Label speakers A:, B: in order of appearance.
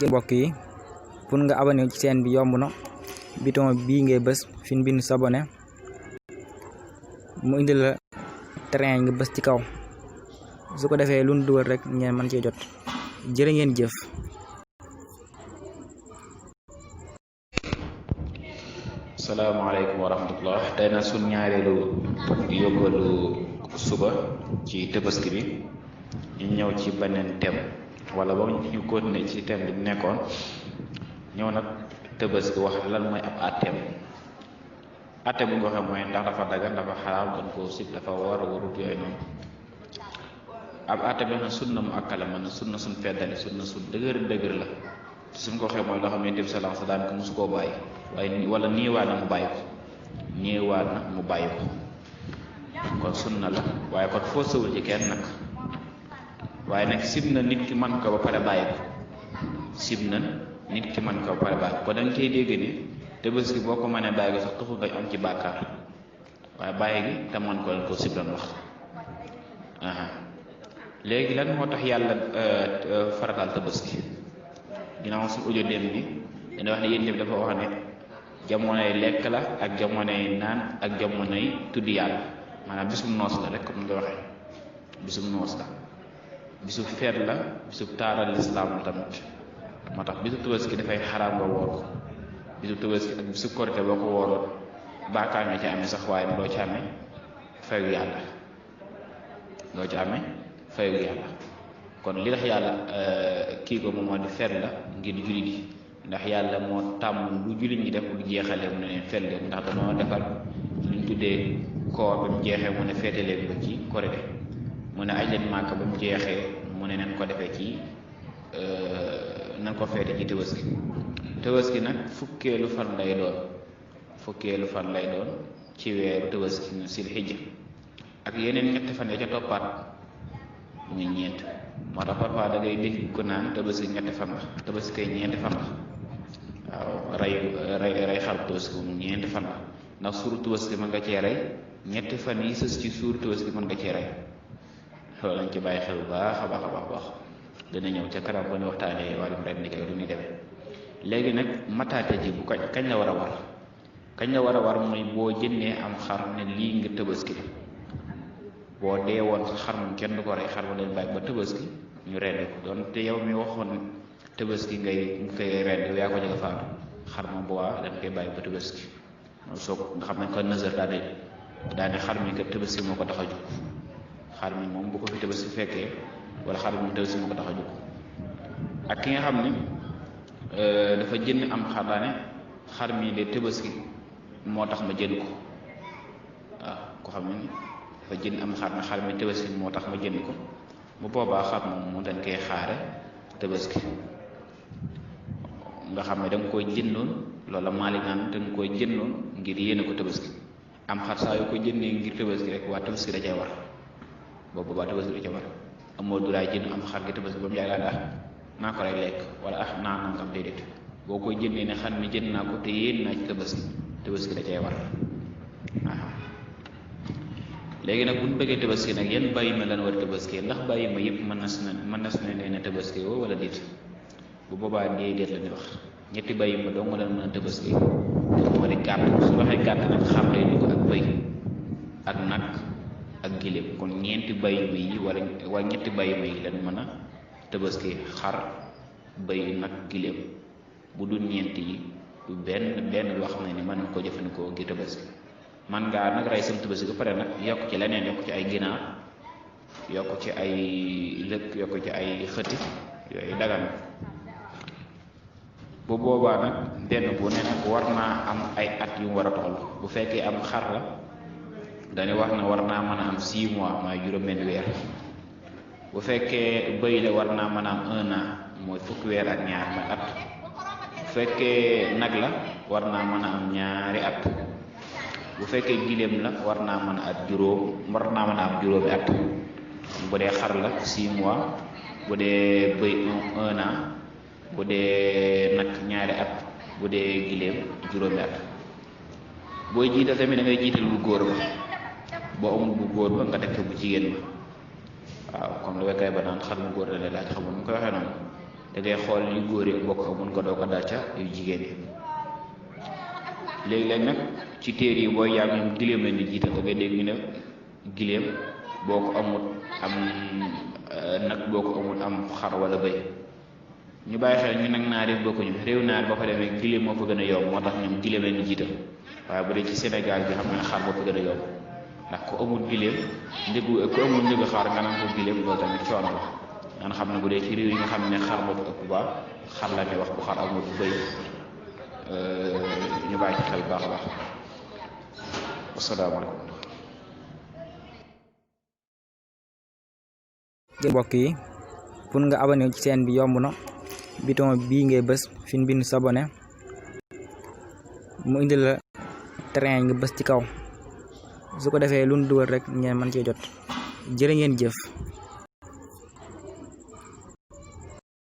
A: mbokk yi pour nga abonné ci chaîne bi yomb na bouton bii ngay bës fi ñu bind s'abonner mu indi la train nga bës ci kaw su ko defee lu ñu dugal rek ngeen mën cee jot jërë ngeen jëf.
B: salaamaaleykum wa rahmatullah. tey na suñ ñaareelu yóbbalu suba ci tabaski bi ñu ñëw ci beneen thème wala ba ñu continuer ci thème bi nekkoon ñëw nag tabaski wax lan mooy ab àtteem. àtte bu nga xam mooy ndax dafa dagan dafa xaraam dañ koo sib dafa war a warut yooyu noonu. ab àtte bi nga sunna mu akkala mën na sunna suñ feddali sunna su dëgër la suñ ko waxee mooy loo xam ne Nabi sallallahu alayhi wa sallam ko mosu koo bàyyi waaye wala niiwaa na mu bàyyi ko niiwaa na mu bàyyi ko kon sunna la waaye kon foo sëwul ci kenn nag waaye nag sib na nit ki man ko ba pare bàyyi ko sib na nit ki man ko ba pare bàyyi ko kon da nga koy dégg ni tabaski boo ko mënee bàyyi ko sax taxul nga am ci bàkkaar waaye bàyyi gi te man ko leen ko sib doon wax. léegi lan moo tax yàlla farataal tabaski ginnaaw suñu audio dem bi dana wax ne yéen tamit dafa wax ne jamonoy lekk la ak jamonoy naan ak jamonoy tudd yàlla maanaam bisum noos la rek comme nga waxee bisum noos la bisu feet la bisu taaral lislaam la tamit moo tax bisu tabaski dafay xaraam nga woor ko bisu tabaski ak bisu korite boo ko wooroon baakaar nga ci amee sax waaye doo ci amee fayu yàlla doo ci amee fayu yàlla kon li tax yàlla kii ko moom moo di feet la ngir jullit yi ndax yàlla moo tàmm lu jullit ñi def lu jeexalee mu ne leen feet leen ndax dañoo defar luñ tuddee koor ba mu jeexee mu ne feete leen ko ci korite mu ne aj leen màkk ba mu jeexee mu ne nañ ko defee ci nañ ko feete ci tabaski nag fukkeelu fan lay doon ci weeru tabaski ñu sil xijja ak yeneen ñetti fan ya ca toppaat muy ñeent moo tax parfois da ngay dégg ko naan tabaski ñetti fan la tabaski kay ñeenti fan la waaw rey xar tabaski moom ñeenti fan la ndax suuru tabaski mën nga cee rey ñetti fan yi sës ci suuru tabaski mën nga cee rey loolu lañ ci bàyyi xel bu baax a baax dana ñëw ca kanam ba ñu waxtaanee wàllum ren ni kay lu ñuy demee. léegi nag mataate ji bu kañ la war a war mooy boo jëndee am xar ne lii nga tabaski la boo dee woon sa xar moom kenn du ko rey xar ma leen bàyyi ba tabaski ñu rendi ko doon te yow mi waxoon tabaski ngay koy rendi yaa ko jëga faatu xar moom bu waa dañ koy bàyyi ba tabaski soo nga xam ne ko nësër daane xar mi kat tabaski moo ko tax a jóg xar mi moom bu ko fi tabaski fekkee wala xar mi moom tabaski moo ko tax a jóg ak ki nga xam ni dafa jënd am xar daane xar mi de tabaski moo tax ma jënd ko waaw ko xam ne dafa jënd am xar na xar mi tabaski moo tax ma jënd ko bu boobaa xar moom mu dañ koy xaare tabaski nga xam ne da nga koy jëndoon loola maali naan da nga koy jëndoon ngir yéene ko tabaski am xar saa yoo ko jëndee ngir tabaski rek waa tabaski da cay war boobu boobaa tabaski da cay war amoo duraay jënd am xar gi tabaski ba mu yaay laa naa ko rek lekk wala naa nangam déedéet boo koy jëndee ne xam ne jënd naa ko te yéen naa ci tabaski da cay war léegi nag bu ñu bëggee tabaski nag yan bàyyi ma lan war tabaski ndax bàyyi ma yëpp mën na su ne leen a tabaski woo wala déet bu boobaa déet la ñuy wax ñetti bàyyi ma dong lan mën a tabaski moo di gàtt su waxee gàtt nag xam lay dugg ak bëy ak nag ak giléem kon ñeenti bàyyi ma yi wala ñetti bàyyi ma yi lan mën a tabaski xar bëy nag giléem bu dul ñeenti yi du benn loo xam ne ni mën na koo jëfandikoo ngir tabaski man ngaa nag rey sam tabaski ba pare nag yokk ci leneen yokk ci ay ginaar yokk ci ay lëkk yokk ci ay xëti yooyu dagan bu boobaa nag benn bu ne nag war naa am ay at yu mu war a toll bu fekkee am xar la dañu wax ne war naa mën a am 6 mois mooy juróom-benn weer bu fekkee bëy la war naa mën a am 1 an mooy fukki weer ak ñaar mooy at bu fekkee nag la war naa mën a am ñaari at bu fekkee giléem la war naa mën a am juróomi at bu dee xar la 6 mois bu dee bëy 1 an bu dee nag ñaari at bu dee giléem juróomi at booy jiital tamit da ngay jiital bu góor ba boo amul bu góor ba nga teg bu jigéen ba waaw comme lu wekkay ba naan xar mu góor la laaj xamul mu koy waxee noonu da ngay xool yu góor yi bokk amun ko doo ko dal ca yu jigéen yi. léegi-léeg nag ci téere yi booy jàng ñoom giléem leen di jiital da ngay dégg ñu ne giléem boo ko amut am nag boo ko amut am xar wala bëy. ñu bàyyi xel ñu nag naar yi bokkuñu réew naar ba fa demee giléem moo fa gën a yomb moo tax ñoom giléem leen di jiital waaye bu dee ci Sénégal bi xam nga ne xar moo fa gën a yomb ndax ku amul giléem ku amul njëgu xar nga naan ko giléem loolu tamit coono la nga xam ne bu dee ci réew yi nga xam ne xar moo fa ëpp ba xar la ñuy wax bu xar amul bëy ñu bàyyi ci xel baax a baax. asalaamaaleykum.
A: mbokk yi pour nga abonné ci chaîne bi yomb na bouton bii ngay bës fi ñu bind s'abonner mu indi la train nga bës ci kaw su ko defee lu ñu dugal rek ngeen mën cee jot jërë ngeen jëf.